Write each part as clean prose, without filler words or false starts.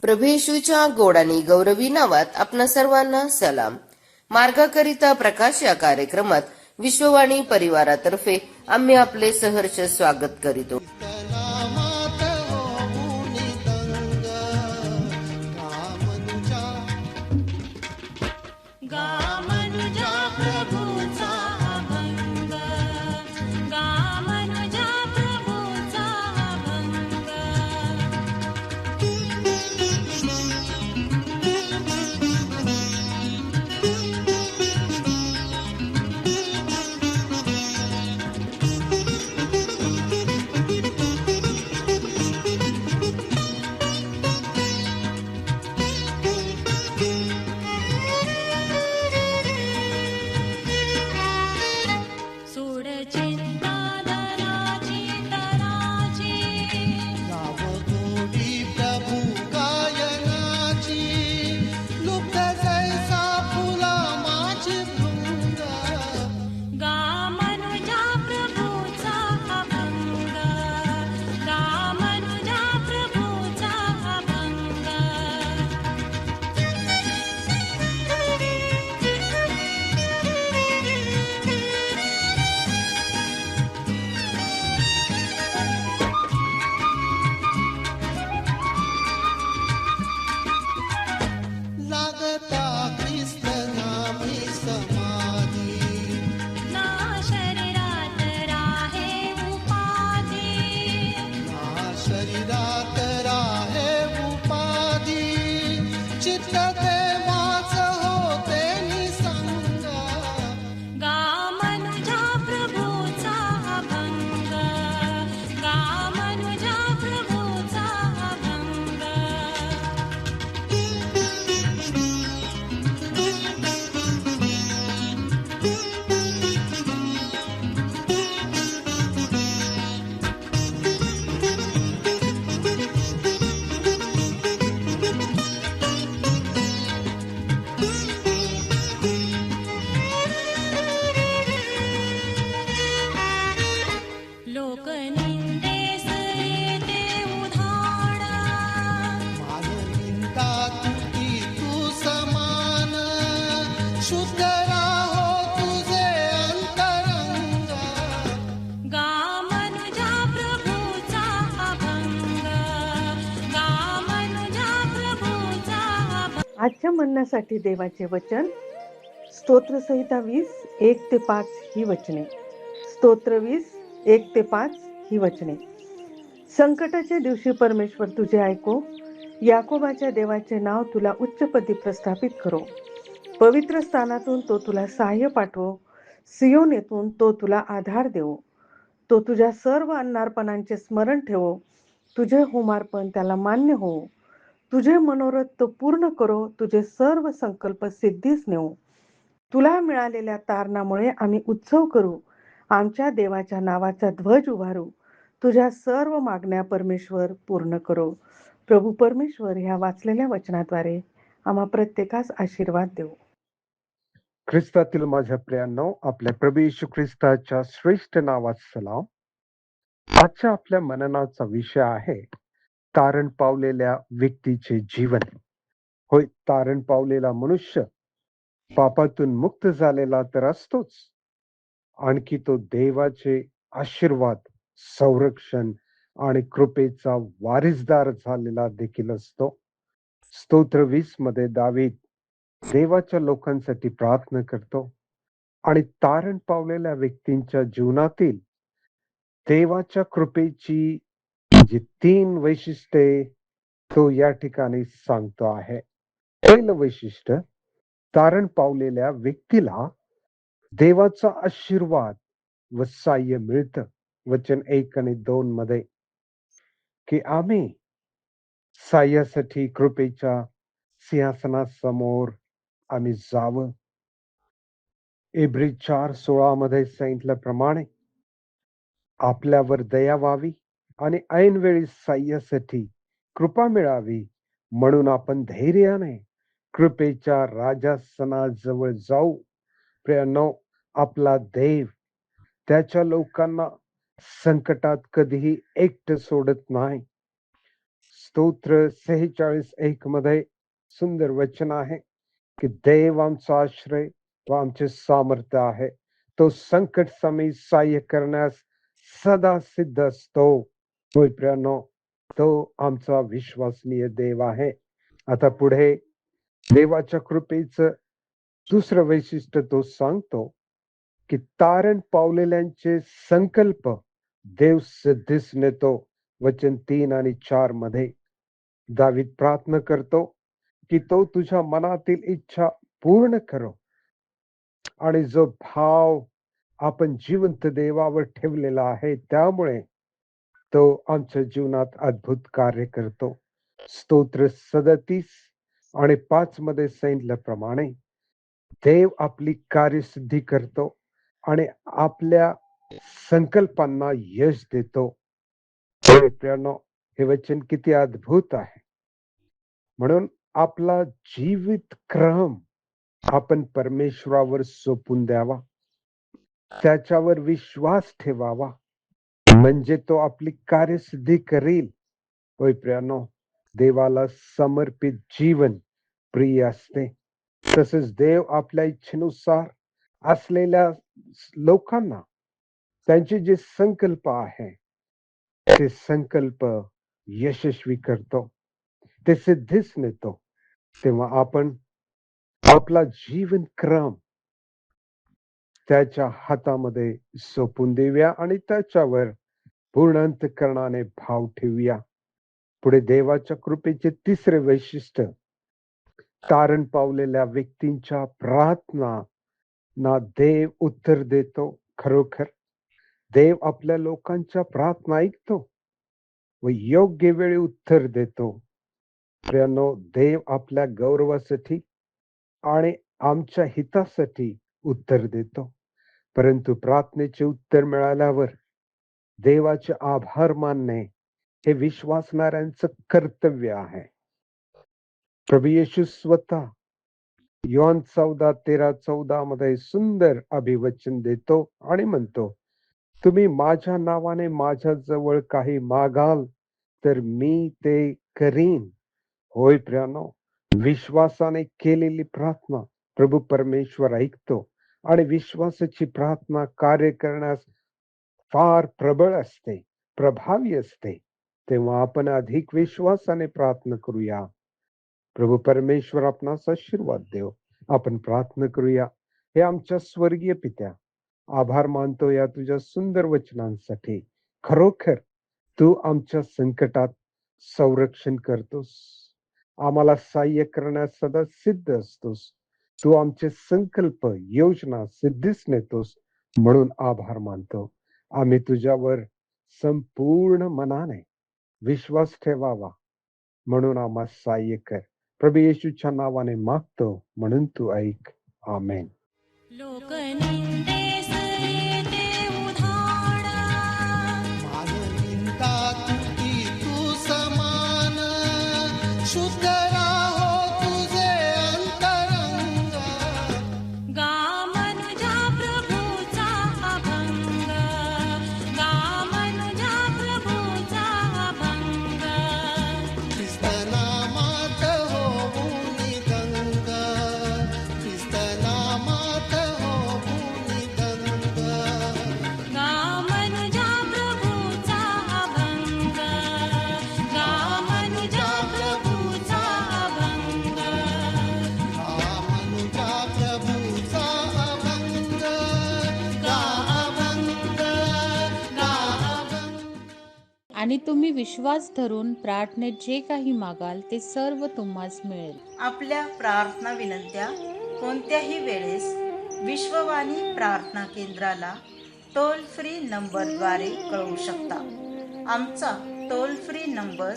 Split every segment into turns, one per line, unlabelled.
प्रभू येशूच्या गोड आणि गौरवी नावात आपणा सर्वांना सलाम. मार्गाकरिता प्रकाश या कार्यक्रमात विश्ववाणी परिवारातर्फे आम्ही आपले सहर्ष स्वागत करीतो.
आजच्या म्हणण्यासाठी देवाचे वचन स्तोत्रसंहिता 20:1-5 ही वचने. स्तोत्र 20:1-5 ही वचने. संकटाच्या दिवशी परमेश्वर तुझे ऐको, याकोबाच्या देवाचे नाव तुला उच्चपदी प्रस्थापित करो. पवित्र स्थानातून तो तुला सहाय्य पाठवो, सियोन येथून तो तुला आधार देवो. तो तुझ्या सर्व अन्नार्पणांचे स्मरण ठेवो, तुझे होमार्पण त्याला मान्य हो. तुझे मनोरथ तो पूर्ण करो, तुझे सर्व संकल्प सिद्धीस नेवो. तुला मिळालेल्या तारणामुळे आम्ही उत्सव करू, आमच्या देवाच्या नावाचा ध्वज उभारू. तुझ्या सर्व मागण्या परमेश्वर पूर्ण करो. प्रभू परमेश्वर ह्या वाचलेल्या वचनाद्वारे आम्हा प्रत्येकास आशीर्वाद देऊ.
ख्रिस्तातील माझ्या प्रियांनो, आपल्या प्रभू येशू ख्रिस्ताच्या श्रेष्ठ नावात सलाम. आजच्या आपल्या मननाचा विषय आहे तारण पावलेल्या व्यक्तीचे जीवन. होय, तारण पावलेला मनुष्य पापातून मुक्त झालेला तर असतोच, आणखी तो देवाचे आशीर्वाद, संरक्षण आणि कृपेचा वारिसदार झालेला देखील असतो. स्तोत्र 20 मध्ये दावीद देवाच्या लोकांसाठी प्रार्थना करतो आणि तारण पावलेल्या व्यक्तींच्या जीवनातील देवाच्या कृपेची जी 3 वैशिष्ट्ये तो या ठिकाणी सांगतो आहे. पहिलं वैशिष्ट्य, तारण पावलेल्या व्यक्तीला देवाचा आशीर्वाद व सहाय्य मिळतं. वचन 1 आणि 2 मध्ये की आम्ही सहाय्यासाठी कृपेच्या सिंहासनासमोर आम्ही जावं. इब्री 4:16 मध्ये सांगितल्याप्रमाणे आपल्यावर दया व्हावी आणि ऐनवेळी सहाय्यासाठी कृपा मिळावी, म्हणून आपण धैर्याने कृपेच्या राजासनाजवळ जाऊ. प्रियांनो, आपला देव त्याच्या लोकांना संकटात कधीही एकटं सोडत नाही. स्तोत्र 46:1 मध्ये सुंदर वचन आहे की देव आमचा आश्रय व आमचे सामर्थ्य आहे. तो संकट समय सहाय्य करण्यास सदा सिद्ध असतो. होय प्रियानो, तो आमचा विश्वसनीय देव आहे. आता पुढे देवाच्या कृपेचं दुसरं वैशिष्ट्य तो सांगतो की तारण पावलेल्यांचे संकल्प देव सिद्धीस नेतो. वचन 3 आणि 4 मध्ये दावीद प्रार्थना करतो की तो तुझ्या मनातील इच्छा पूर्ण करो. आणि जो भाव आपण जिवंत देवावर ठेवलेला आहे त्यामुळे तो आमच्या जीवनात अद्भुत कार्य करतो. स्तोत्र 37 आणि 5 मध्ये सांगितल्याप्रमाणे देव आपली कार्यसिद्धी करतो आणि आपल्या संकल्पांना यश देतो. प्रियानो, हे वचन किती अद्भुत आहे. म्हणून आपला जीवित क्रम आपण परमेश्वरावर सोपून द्यावा, त्याच्यावर विश्वास ठेवावा, म्हणजे तो आपली कार्यसिद्धी करील. होय प्रियानो, देवाला समर्पित जीवन प्रिय असते. तसेच देव आपल्या इच्छेनुसार असलेल्या लोकांना त्यांचे जे संकल्प आहे ते संकल्प यशस्वी करतो, ते सिद्धीस नेतो. तेव्हा आपण आपला जीवन क्रम त्याच्या हातामध्ये सोपून देऊया आणि त्याच्यावर पूर्ण अंतःकरणाने भाव ठेवूया. पुढे देवाच्या कृपेचे तिसरे वैशिष्ट्य, तारण पावलेल्या व्यक्तींच्या प्रार्थना ना देव उत्तर देतो. खरोखर देव आपल्या लोकांच्या प्रार्थना ऐकतो व योग्य वेळी उत्तर देतो. प्रियानो, देव आपल्या गौरवासाठी आणि आमच्या हितासाठी उत्तर देतो. परंतु प्रार्थनेचे उत्तर मिळाल्यावर देवाचे आभार मानणे हे विश्वासणाऱ्यांचं कर्तव्य आहे. प्रभू येशू स्वतः योहान 14:13-14 मध्ये सुंदर अभिवचन देतो आणि म्हणतो, तुम्ही माझ्या नावाने माझ्या जवळ काही मागाल तर मी ते करीन. होय प्रियानो, विश्वासाने केलेली प्रार्थना प्रभू परमेश्वर ऐकतो आणि विश्वासाची प्रार्थना कार्य करण्यास फार प्रबळ असते, प्रभावी असते. तेव्हा आपण अधिक विश्वासाने प्रार्थना करूया. प्रभू परमेश्वर आपणास आशीर्वाद देव. आपण प्रार्थना करूया. हे आमच्या स्वर्गीय पित्या, आभार मानतो या तुझ्या सुंदर वचनांसाठी. खरोखर तू आमच्या संकटात संरक्षण करतोस, आम्हाला सहाय्य करण्यास सदा सिद्ध असतोस. तू आमचे संकल्प योजना सिद्धीस नेतोस, म्हणून आभार मानतो. आम्ही तुझ्यावर संपूर्ण मनाने विश्वास ठेवावा, म्हणून आम्हाला सहाय्य कर. प्रभू येशूच्या नावाने मागतो, म्हणून तू ऐक. आमेन.
लोकनिंदेस येते उधाण,
माननिंदा तुटी तू समान, शुद्ध राहो तुझे अंतरंग.
गा मनुजा प्रभूचा अभंग, गा मनुजा प्रभूचा अभंग.
ख्रिस्त नामात होऊनी दंग, ख्रिस्त नामात होऊनी दंग.
गा मनुजा प्रभूचा अभंग, गा मनुजा प्रभूचा अभंग.
मनुजा प्रभूचा अभंग, गा अभंग, गा अभंग.
आणि तुम्ही विश्वास धरून प्रार्थनेत जे काही मागाल ते सर्व तुम्हास मिळेल.
आपल्या प्रार्थना विनंत्या कोणत्याही वेळेस विश्ववाणी प्रार्थना केंद्राला टोल फ्री नंबरद्वारे कळवू शकता. आमचा टोल फ्री नंबर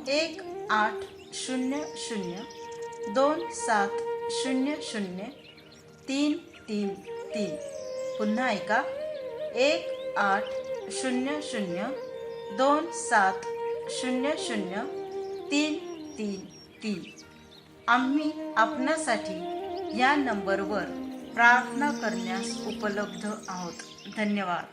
1-800-2700-333. पुन्हा ऐका, 1-800-2700-333. आम्ही आपणासाठी या नंबरवर प्रार्थना करण्यास उपलब्ध आहोत. धन्यवाद.